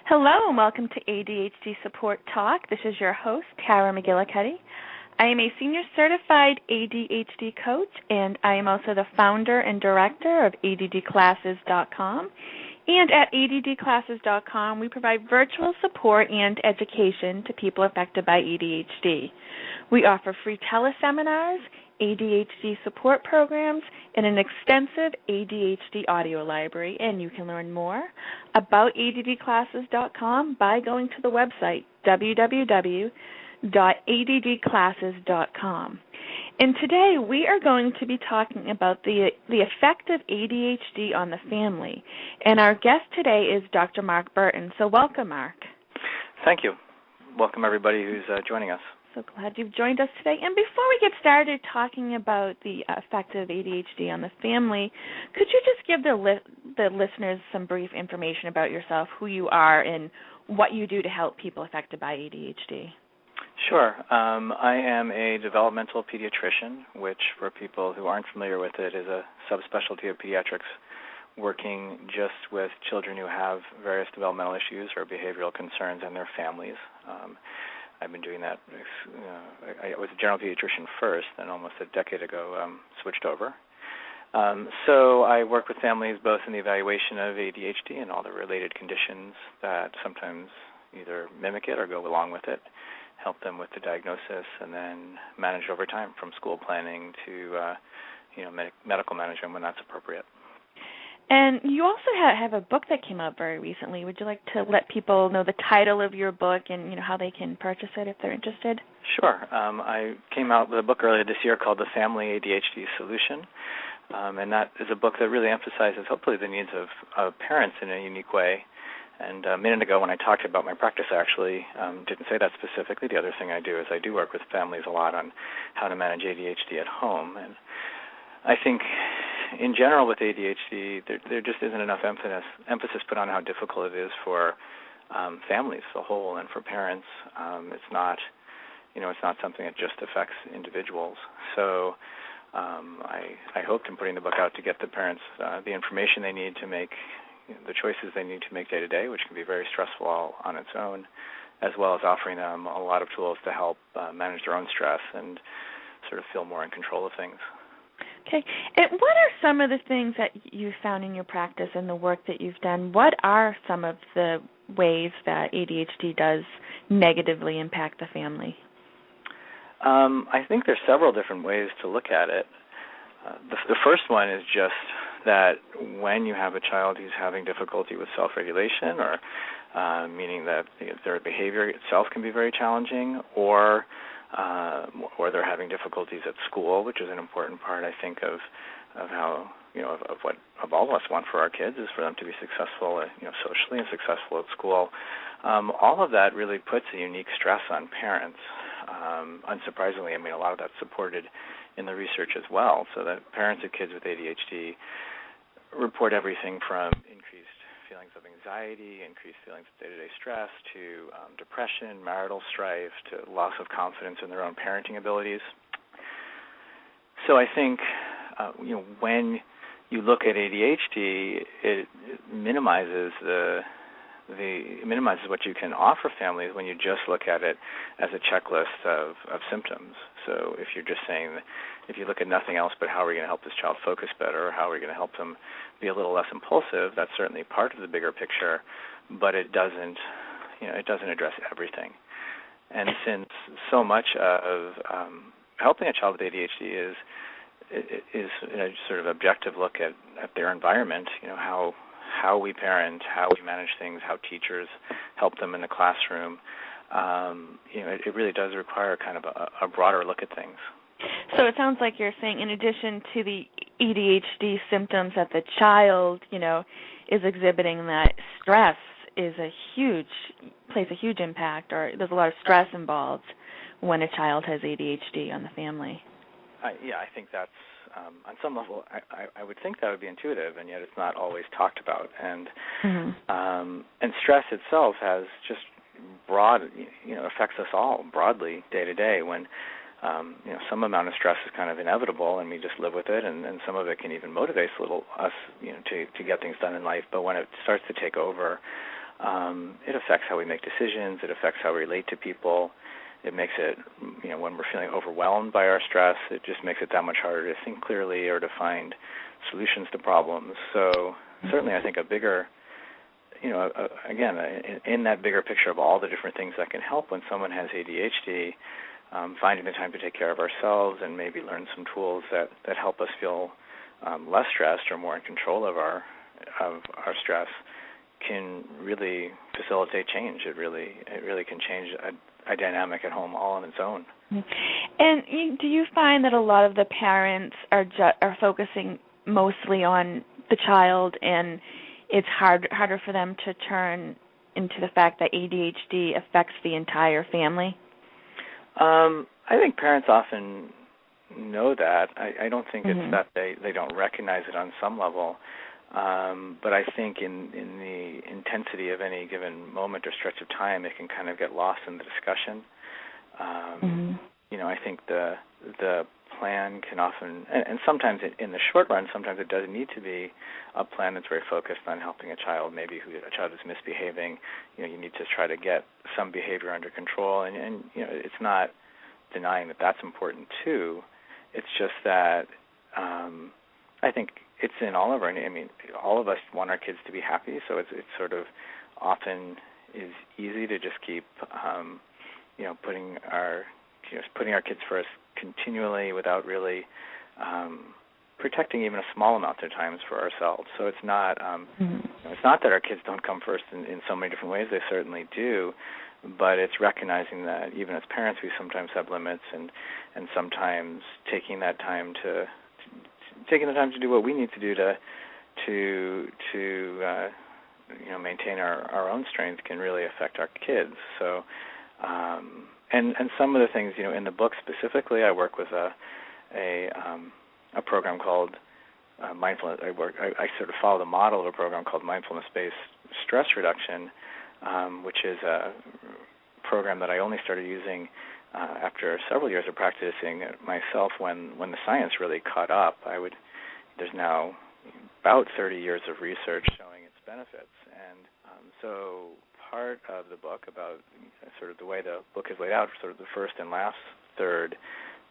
Hello and welcome to ADHD Support Talk. This is your host, Tara McGillicuddy. I am a senior certified ADHD coach, and I am also the founder and director of ADDclasses.com. And at ADDclasses.com, we provide virtual support and education to people affected by ADHD. We offer free teleseminars, ADHD support programs, and an extensive ADHD audio library. And you can learn more about ADDclasses.com by going to the website, www.addclasses.com. And today we are going to be talking about the effect of ADHD on the family. And our guest today is Dr. Mark Bertin. So welcome, Mark. Thank you. Welcome, everybody who's joining us. So glad you've joined us today. And before we get started talking about the effect of ADHD on the family, could you just give the listeners some brief information about yourself, who you are, and what you do to help people affected by ADHD? Sure. I am a developmental pediatrician, which for people who aren't familiar with it is a subspecialty of pediatrics working just with children who have various developmental issues or behavioral concerns and their families. I've been doing that. I was a general pediatrician first, and almost a decade ago switched over. So I work with families both in the evaluation of ADHD and all the related conditions that sometimes either mimic it or go along with it, help them with the diagnosis, and then manage over time from school planning to medical management when that's appropriate. And you also have a book that came out very recently. Would you like to let people know the title of your book and how they can purchase it if they're interested? Sure. I came out with a book earlier this year called The Family ADHD Solution, and that is a book that really emphasizes hopefully the needs of parents in a unique way. And a minute ago when I talked about my practice, I actually didn't say that specifically. The other thing I do is I do work with families a lot on how to manage ADHD at home. And I think in general with ADHD, there just isn't enough emphasis put on how difficult it is for families as a whole and for parents. It's not something that just affects individuals. So I hoped in putting the book out to get the parents the information they need to make the choices they need to make day to day, which can be very stressful all on its own, as well as offering them a lot of tools to help manage their own stress and sort of feel more in control of things. Okay. And what are some of the things that you've found in your practice and the work that you've done? What are some of the ways that ADHD does negatively impact the family? I think there's several different ways to look at it. The first one is just that when you have a child who's having difficulty with self-regulation, or meaning that their behavior itself can be very challenging, or they're having difficulties at school, which is an important part, I think, of how of what all of us want for our kids is for them to be successful, socially and successful at school. All of that really puts a unique stress on parents. Unsurprisingly, a lot of that's supported in the research as well, so that parents of kids with ADHD report everything from increased feelings of anxiety, increased feelings of day-to-day stress, to depression, marital strife, to loss of confidence in their own parenting abilities. So I think when you look at ADHD, it minimizes what you can offer families when you just look at it as a checklist of symptoms. So if you're just saying, if you look at nothing else but how are we going to help this child focus better, or how are we going to help them be a little less impulsive, that's certainly part of the bigger picture, but it doesn't address everything. And since so much of helping a child with ADHD is a sort of objective look at their environment, how we parent, how we manage things, how teachers help them in the classroom, it really does require kind of a broader look at things. So it sounds like you're saying, in addition to the ADHD symptoms that the child, is exhibiting, that stress plays a huge impact, or there's a lot of stress involved when a child has ADHD on the family. I think that's on some level. I would think that would be intuitive, and yet it's not always talked about. And and stress itself has just broad, affects us all broadly day to day. When some amount of stress is kind of inevitable, and we just live with it, and some of it can even motivate us to get things done in life. But when it starts to take over, it affects how we make decisions. It affects how we relate to people. It makes it, when we're feeling overwhelmed by our stress, it just makes it that much harder to think clearly or to find solutions to problems. So certainly I think a bigger, again, in that bigger picture of all the different things that can help when someone has ADHD, finding the time to take care of ourselves and maybe learn some tools that help us feel less stressed or more in control of our stress can really facilitate change. It really can change a dynamic at home all on its own. And do you find that a lot of the parents are focusing mostly on the child, and it's harder for them to turn into the fact that ADHD affects the entire family? I think parents often know that. I don't think it's that they don't recognize it on some level. But I think in the intensity of any given moment or stretch of time, it can kind of get lost in the discussion. I think the plan can often, and sometimes in the short run, sometimes it does need to be a plan that's very focused on helping a child, maybe a child is misbehaving. You need to try to get some behavior under control, and it's not denying that that's important too. It's just that I think it's in all of all of us want our kids to be happy, so it's sort of often is easy to just keep, putting our kids first continually without really protecting even a small amount of times for ourselves. So it's not, it's not that our kids don't come first in so many different ways. They certainly do, but it's recognizing that even as parents, we sometimes have limits, and sometimes taking the time to do what we need to do to maintain our own strength can really affect our kids. So, and some of the things, in the book specifically, I work with a program called Mindfulness. I sort of follow the model of a program called Mindfulness-Based Stress Reduction, which is a program that I only started using after several years of practicing it myself when the science really caught up. There's now about 30 years of research showing its benefits. And so part of the book about sort of the way the book is laid out, sort of the first and last third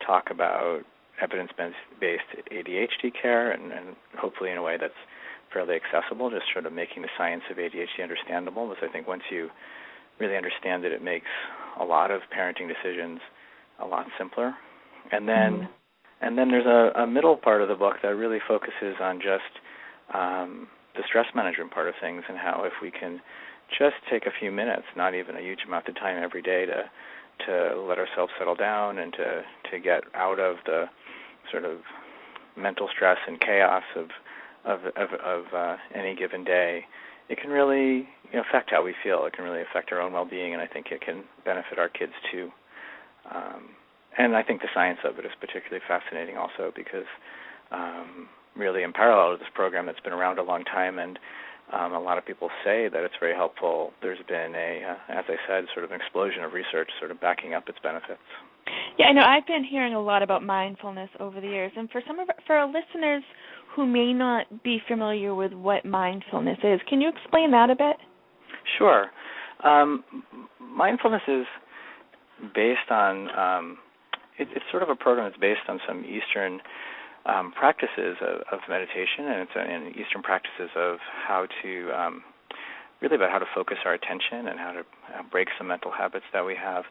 talk about evidence-based ADHD care and hopefully in a way that's fairly accessible, just sort of making the science of ADHD understandable, because I think once you really understand it, it makes a lot of parenting decisions a lot simpler. And then there's a middle part of the book that really focuses on just the stress management part of things, and how if we can just take a few minutes, not even a huge amount of time every day, to let ourselves settle down and to get out of the sort of mental stress and chaos of any given day, it can really affect how we feel. It can really affect our own well-being, and I think it can benefit our kids too. And I think the science of it is particularly fascinating also, because really in parallel to this program that's been around a long time, and a lot of people say that it's very helpful, there's been as I said, sort of an explosion of research sort of backing up its benefits. Yeah, I know. I've been hearing a lot about mindfulness over the years, and for our listeners who may not be familiar with what mindfulness is, can you explain that a bit? Sure. Mindfulness is based on it's sort of a program that's based on some Eastern practices of meditation, and it's Eastern practices of how to really about how to focus our attention and how to break some mental habits that we have.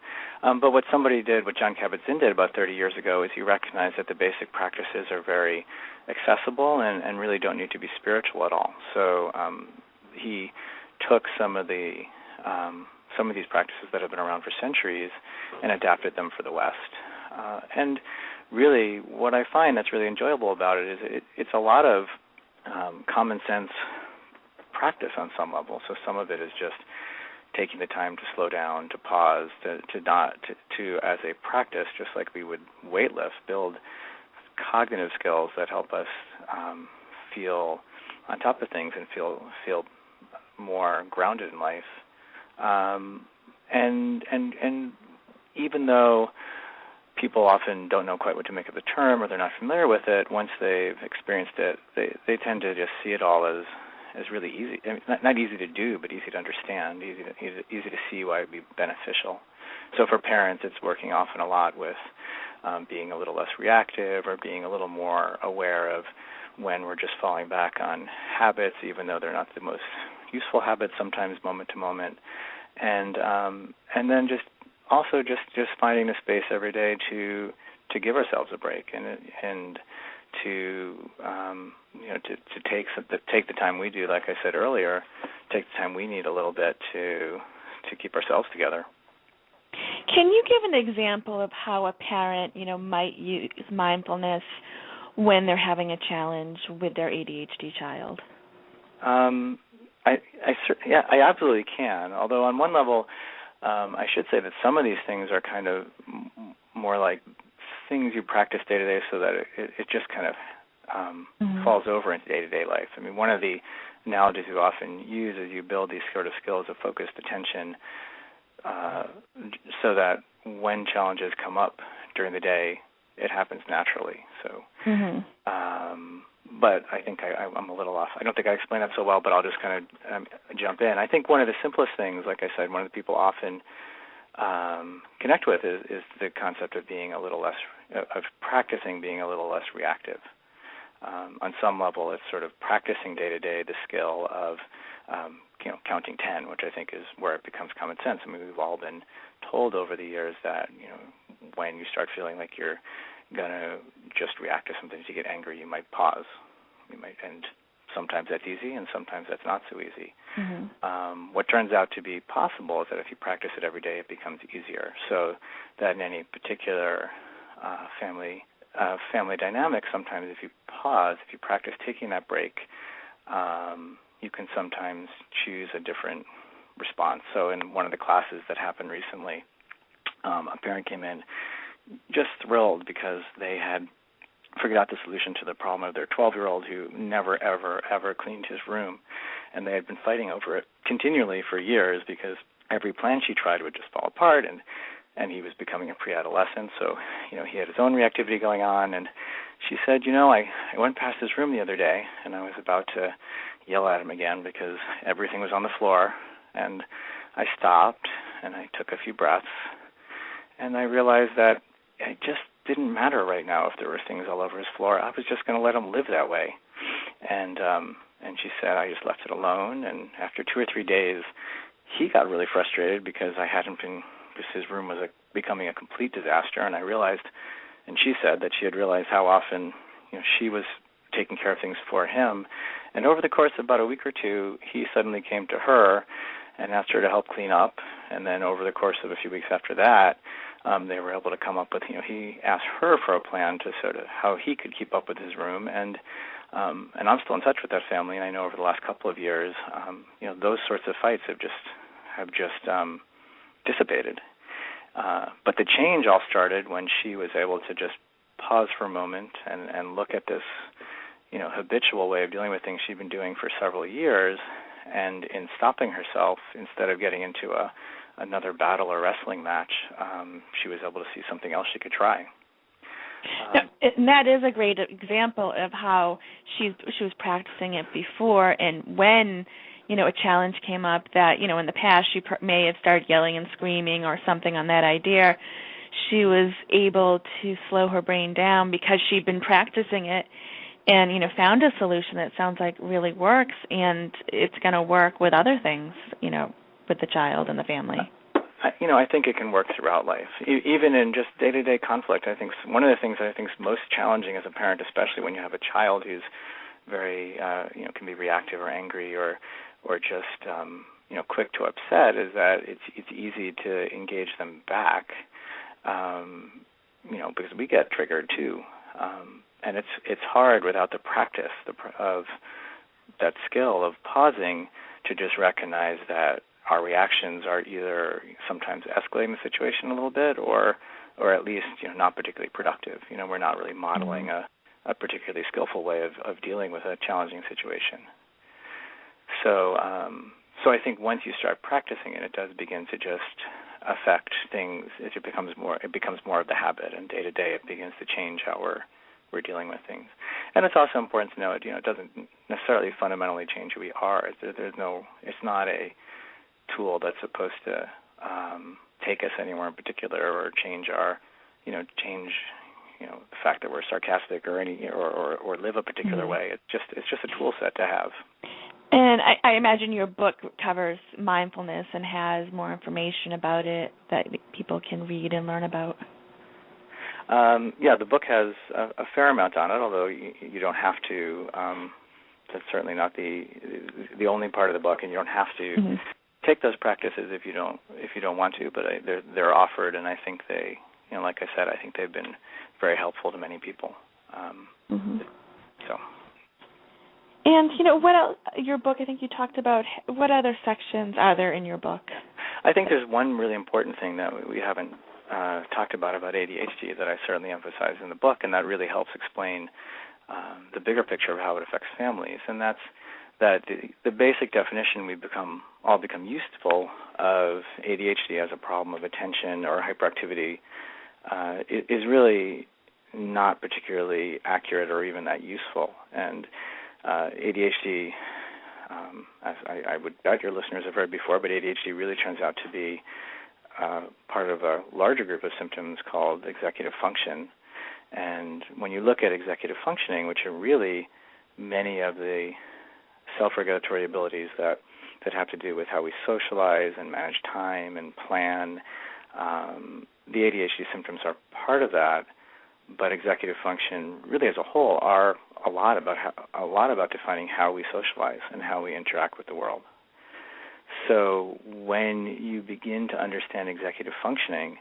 But what John Kabat-Zinn did about 30 years ago, is he recognized that the basic practices are very accessible and really don't need to be spiritual at all. So he took some of these practices that have been around for centuries and adapted them for the West. And really, what I find that's really enjoyable about it is it's a lot of common sense practice on some level. So some of it is just taking the time to slow down, to pause, to as a practice, just like we would weightlift, build cognitive skills that help us feel on top of things and feel more grounded in life. And even though people often don't know quite what to make of the term, or they're not familiar with it, once they've experienced it, they tend to just see it all as really easy. I mean, not easy to do, but easy to understand, easy to see why it would be beneficial. So for parents, it's working often a lot with being a little less reactive or being a little more aware of when we're just falling back on habits, even though they're not the most useful habits, sometimes moment to moment, and then just finding the space every day to give ourselves a break and to take the time we do, like I said earlier, take the time we need a little bit to keep ourselves together. Can you give an example of how a parent, might use mindfulness when they're having a challenge with their ADHD child? I absolutely can. Although on one level, I should say that some of these things are kind of more like things you practice day to day, so that it just kind of falls over into day-to-day life. I mean, one of the analogies we often use is you build these sort of skills of focused attention so that when challenges come up during the day, it happens naturally. So, but I think I'm a little off. I don't think I explained that so well, but I'll just kind of jump in. I think one of the simplest things, like I said, one of the people often connect with is the concept of being a little less, of practicing being a little less reactive. On some level, it's sort of practicing day to day the skill of counting 10, which I think is where it becomes common sense. I mean, we've all been told over the years that when you start feeling like you're going to just react to something, if you get angry, you might pause. And sometimes that's easy, and sometimes that's not so easy. What turns out to be possible is that if you practice it every day, it becomes easier. So that in any particular family dynamic, sometimes if you pause, if you practice taking that break, you can sometimes choose a different response. So in one of the classes that happened recently, a parent came in just thrilled because they had figured out the solution to the problem of their 12-year-old who never, ever, ever cleaned his room. And they had been fighting over it continually for years because every plan she tried would just fall apart, and he was becoming a pre-adolescent, so he had his own reactivity going on. And she said, I went past his room the other day, and I was about to yell at him again because everything was on the floor, and I stopped, and I took a few breaths, and I realized that it just didn't matter right now if there were things all over his floor. I was just going to let him live that way. And she said, I just left it alone, and after 2 or 3 days, he got really frustrated because his room was becoming a complete disaster, and I realized, and she said that she had realized how often she was taking care of things for him, and over the course of about a week or two, he suddenly came to her and asked her to help clean up, and then over the course of a few weeks after that, they were able to come up with, he asked her for a plan to sort of how he could keep up with his room, and I'm still in touch with that family, and I know over the last couple of years, those sorts of fights have just dissipated. But the change all started when she was able to just pause for a moment and look at this, habitual way of dealing with things she'd been doing for several years, and in stopping herself, instead of getting into another battle or wrestling match, she was able to see something else she could try. And that is a great example of how she was practicing it before, and when a challenge came up that, in the past she may have started yelling and screaming or something on that idea, she was able to slow her brain down because she'd been practicing it and, found a solution that sounds like really works, and it's going to work with other things, with the child and the family. I think it can work throughout life, even in just day-to-day conflict. I think one of the things that I think is most challenging as a parent, especially when you have a child who's very, can be reactive or angry or just, quick to upset, is that it's easy to engage them back, because we get triggered too, and it's hard without the practice of that skill of pausing to just recognize that our reactions are either sometimes escalating the situation a little bit, or at least not particularly productive. We're not really modeling a particularly skillful way of dealing with a challenging situation. So I think once you start practicing it does begin to just affect things. It becomes more of the habit, and day to day it begins to change how we're we're dealing with things. And it's also important to know it doesn't necessarily fundamentally change who we are. It's not a tool that's supposed to take us anywhere in particular or change the fact that we're sarcastic or live a particular way. It's just a tool set to have. And I imagine your book covers mindfulness and has more information about it that people can read and learn about. The book has a fair amount on it, although you don't have to. That's certainly not the only part of the book, and you don't have to take those practices if you don't want to. But they're offered, and I think they, like I said, I think they've been very helpful to many people. So. And, what else, your book, I think you talked about, what other sections are there in your book? I think there's one really important thing that we haven't talked about ADHD that I certainly emphasize in the book, and that really helps explain the bigger picture of how it affects families, and that's that the basic definition we all become useful of ADHD as a problem of attention or hyperactivity is really not particularly accurate or even that useful. And ADHD, as I would bet your listeners have heard before, but ADHD really turns out to be part of a larger group of symptoms called executive function. And when you look at executive functioning, which are really many of the self-regulatory abilities that have to do with how we socialize and manage time and plan, the ADHD symptoms are part of that. But executive function, really as a whole, are a lot about defining how we socialize and how we interact with the world. So when you begin to understand executive functioning,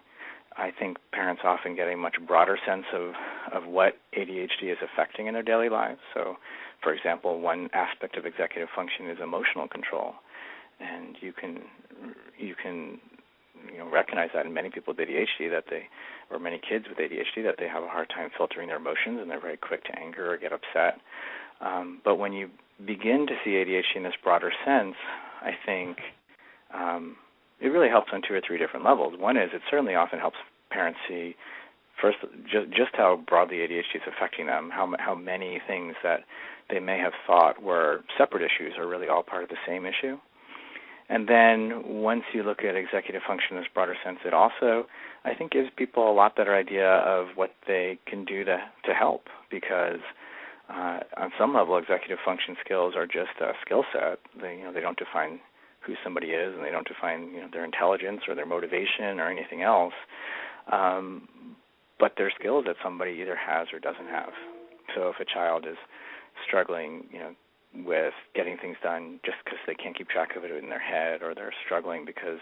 I think parents often get a much broader sense of what ADHD is affecting in their daily lives. So, for example, one aspect of executive function is emotional control, and you can recognize that in many people with ADHD or many kids with ADHD, that they have a hard time filtering their emotions and they're very quick to anger or get upset. But when you begin to see ADHD in this broader sense, I think it really helps on 2 or 3 different levels. One is it certainly often helps parents see first just how broadly ADHD is affecting them, how many things that they may have thought were separate issues are really all part of the same issue. And then once you look at executive function in this broader sense, it also, I think, gives people a lot better idea of what they can do to help, because on some level, executive function skills are just a skill set. They don't define who somebody is, and they don't define their intelligence or their motivation or anything else. But they're skills that somebody either has or doesn't have. So if a child is struggling, with getting things done just because they can't keep track of it in their head, or they're struggling because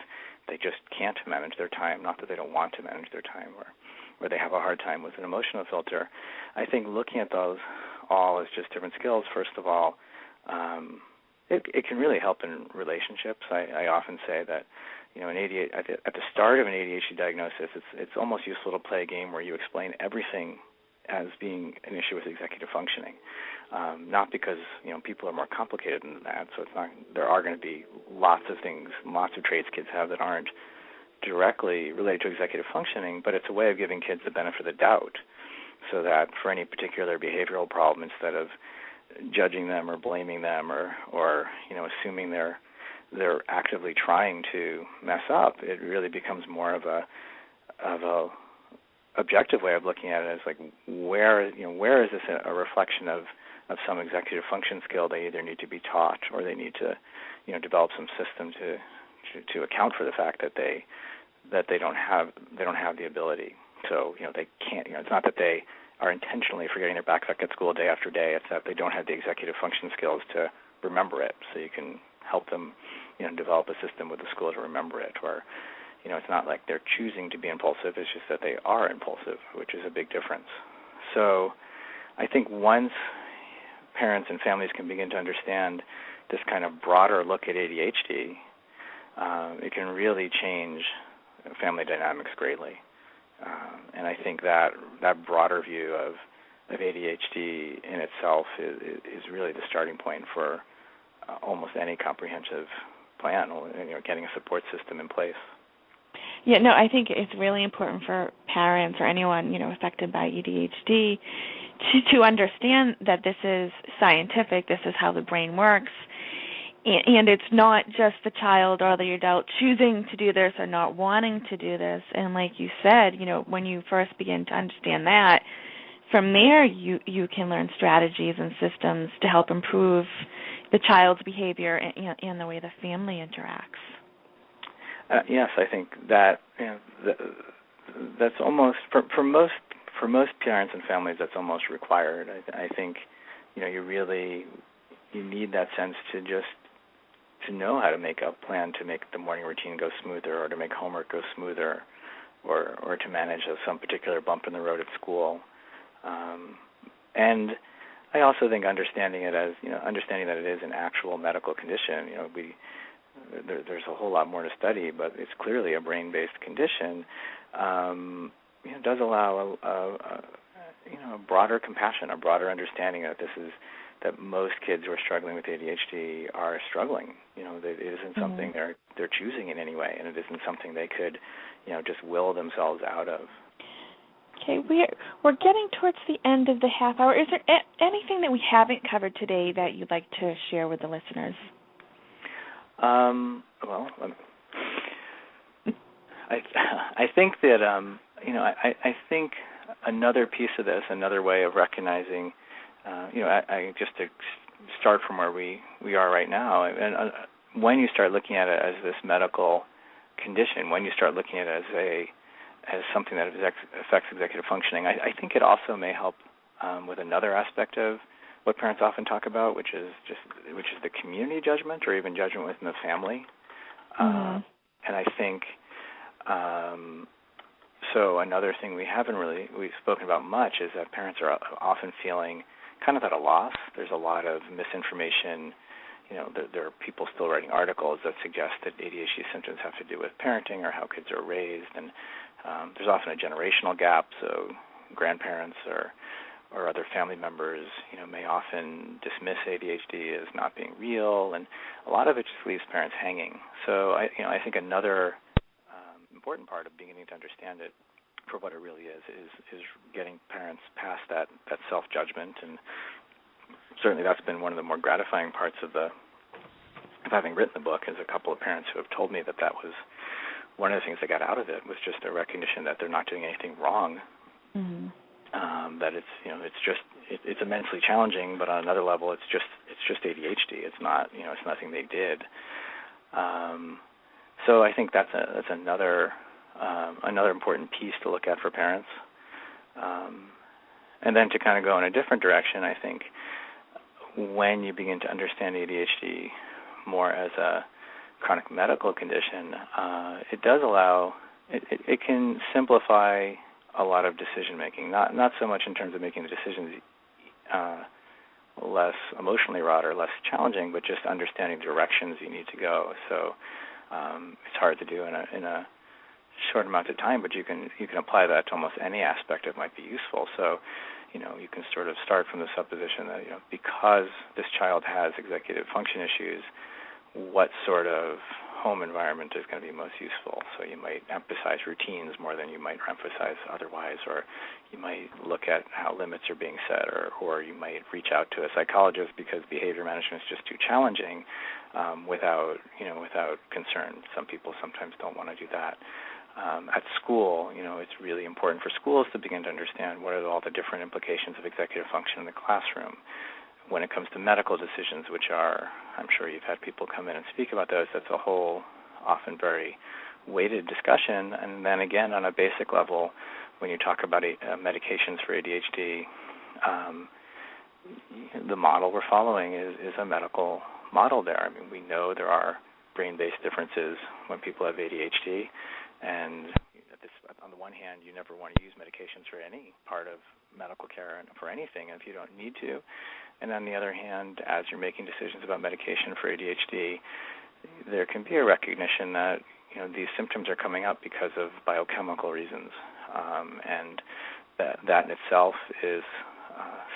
they just can't manage their time, not that they don't want to manage their time, or they have a hard time with an emotional filter. I think looking at those all as just different skills, first of all, it can really help in relationships. I often say that at the start of an ADHD diagnosis, it's almost useful to play a game where you explain everything as being an issue with executive functioning. Not because people are more complicated than that, so it's not. There are going to be lots of things, lots of traits kids have that aren't directly related to executive functioning, but it's a way of giving kids the benefit of the doubt, so that for any particular behavioral problem, instead of judging them or blaming them or assuming they're actively trying to mess up, it really becomes more of a objective way of looking at it as like where is this a reflection of some executive function skill they either need to be taught or they need to develop some system to account for the fact that they don't have the ability. So they can't. It's not that they are intentionally forgetting their backpack at school day after day. It's that they don't have the executive function skills to remember it. So you can help them develop a system with the school to remember it. Or it's not like they're choosing to be impulsive. It's just that they are impulsive, which is a big difference. So I think once parents and families can begin to understand this kind of broader look at ADHD, it can really change family dynamics greatly. And I think that broader view of ADHD in itself is really the starting point for almost any comprehensive plan, getting a support system in place. Yeah, no, I think it's really important for parents or anyone, affected by ADHD to understand that this is scientific, this is how the brain works, and it's not just the child or the adult choosing to do this or not wanting to do this. And like you said, when you first begin to understand that, from there you can learn strategies and systems to help improve the child's behavior and the way the family interacts. Yes, I think that that's almost for most parents and families, that's almost required. I think you need that sense to know how to make a plan to make the morning routine go smoother, or to make homework go smoother, or to manage some particular bump in the road at school. And I also think understanding that it is an actual medical condition. There's a whole lot more to study, but it's clearly a brain-based condition. Does allow a broader compassion, a broader understanding that most kids who are struggling with ADHD are struggling. That it isn't something they're choosing in any way, and it isn't something they could, just will themselves out of. Okay, we're getting towards the end of the half hour. Is there anything that we haven't covered today that you'd like to share with the listeners? Well, I think that I think another piece of this, another way of recognizing, I just to start from where we are right now, and when you start looking at it as this medical condition, when you start looking at it as something that affects executive functioning, I think it also may help with another aspect of what parents often talk about, which is the community judgment, or even judgment within the family. And I think so. Another thing we've spoken about much is that parents are often feeling kind of at a loss. There's a lot of misinformation. There are people still writing articles that suggest that ADHD symptoms have to do with parenting or how kids are raised, and there's often a generational gap. So grandparents or other family members, may often dismiss ADHD as not being real, and a lot of it just leaves parents hanging. So I think another important part of beginning to understand it for what it really is getting parents past that self-judgment, and certainly that's been one of the more gratifying parts of having written the book, is a couple of parents who have told me that was one of the things they got out of it, was just a recognition that they're not doing anything wrong. That it's immensely challenging, but on another level, it's just ADHD. It's not it's nothing they did. So I think that's another important piece to look at for parents. And then to kind of go in a different direction, I think when you begin to understand ADHD more as a chronic medical condition, it does allow it can simplify a lot of decision making. Not so much in terms of making the decisions less emotionally wrought or less challenging, but just understanding directions you need to go. So it's hard to do in a short amount of time, but you can apply that to almost any aspect that might be useful. So you can sort of start from the supposition that because this child has executive function issues, what sort of home environment is going to be most useful. So you might emphasize routines more than you might emphasize otherwise, or you might look at how limits are being set, or you might reach out to a psychologist because behavior management is just too challenging without concern. Some people sometimes don't want to do that. At school, it's really important for schools to begin to understand what are all the different implications of executive function in the classroom. When it comes to medical decisions, which are, I'm sure you've had people come in and speak about those, that's a whole, often very weighted discussion. And then again, on a basic level, when you talk about medications for ADHD, the model we're following is a medical model there. I mean, we know there are brain-based differences when people have ADHD, and on the one hand, you never want to use medications for any part of medical care and for anything if you don't need to. And on the other hand, as you're making decisions about medication for ADHD, there can be a recognition that these symptoms are coming up because of biochemical reasons, and that in itself is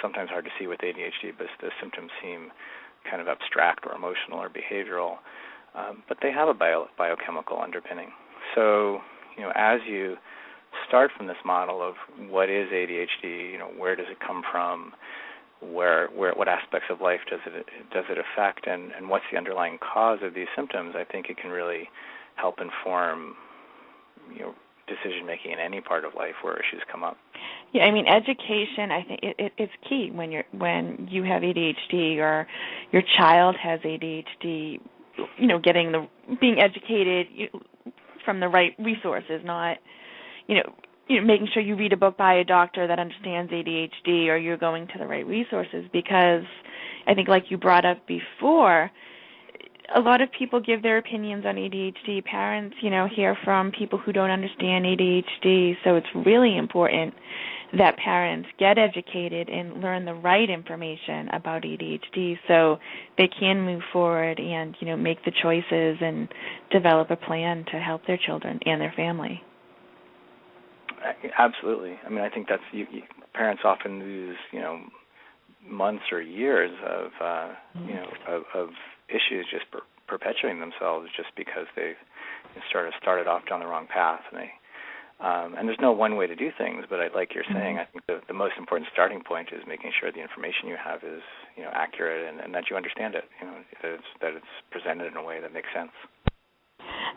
sometimes hard to see with ADHD, but the symptoms seem kind of abstract or emotional or behavioral, but they have a biochemical underpinning. So as you start from this model of what is ADHD, where does it come from, what aspects of life does it affect, and what's the underlying cause of these symptoms, I think it can really help inform decision making in any part of life where issues come up. Yeah, I mean, education, I think it's key when you have ADHD or your child has ADHD. Being educated from the right resources, not making sure you read a book by a doctor that understands ADHD, or you're going to the right resources, because I think, like you brought up before, a lot of people give their opinions on ADHD. Parents, hear from people who don't understand ADHD, so it's really important that parents get educated and learn the right information about ADHD so they can move forward and, make the choices and develop a plan to help their children and their family. Absolutely. I mean, I think that's parents often lose, months or years of, of issues just perpetuating themselves just because they've started off down the wrong path. And there's no one way to do things, but like you're saying, I think the most important starting point is making sure the information you have is, accurate and that you understand it, that it's presented in a way that makes sense.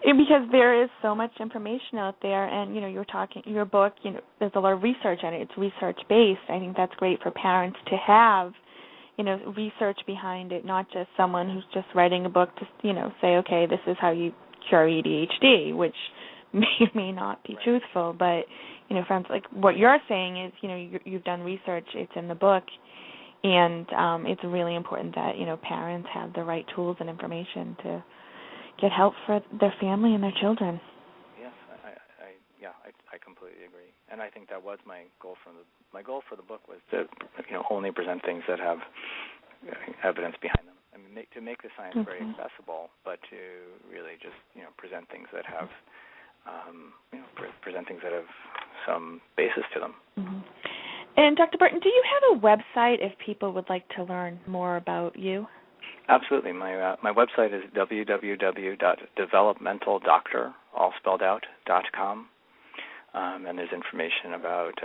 Because there is so much information out there, and your book, there's a lot of research on it. It's research-based. I think that's great for parents to have, research behind it, not just someone who's just writing a book to, say, okay, this is how you cure ADHD, which may or may not be truthful. But, friends, like what you're saying is, you've done research, it's in the book, and it's really important that, parents have the right tools and information to get help for their family and their children. Yes, I completely agree, and I think that was my goal for the book was to only present things that have evidence behind them. I mean, to make the science very accessible, but to really just present things that have present things that have some basis to them. And Dr. Bertin, do you have a website if people would like to learn more about you? Absolutely. My website is www.developmentaldoctor.com, and there's information about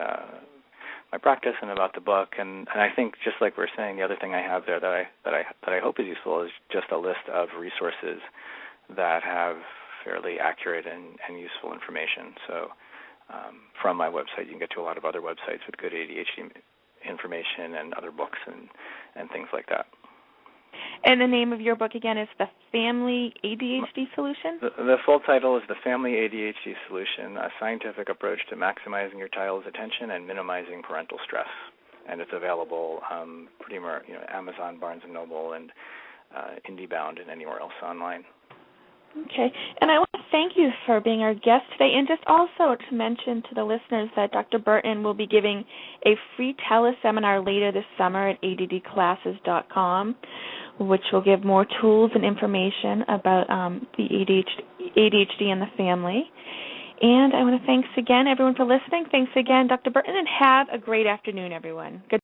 my practice and about the book. And I think, just like we're saying, the other thing I have there that I hope is useful is just a list of resources that have fairly accurate and useful information. So from my website, you can get to a lot of other websites with good ADHD information and other books and things like that. And the name of your book, again, is The Family ADHD Solution? The full title is The Family ADHD Solution, a scientific approach to maximizing your child's attention and minimizing parental stress. And it's available pretty much, Amazon, Barnes & Noble, and IndieBound, and anywhere else online. Okay. And I want to thank you for being our guest today, and just also to mention to the listeners that Dr. Bertin will be giving a free teleseminar later this summer at addclasses.com, which will give more tools and information about the ADHD and the family. And I want to thanks again, everyone, for listening. Thanks again, Dr. Bertin, and have a great afternoon, everyone. Good.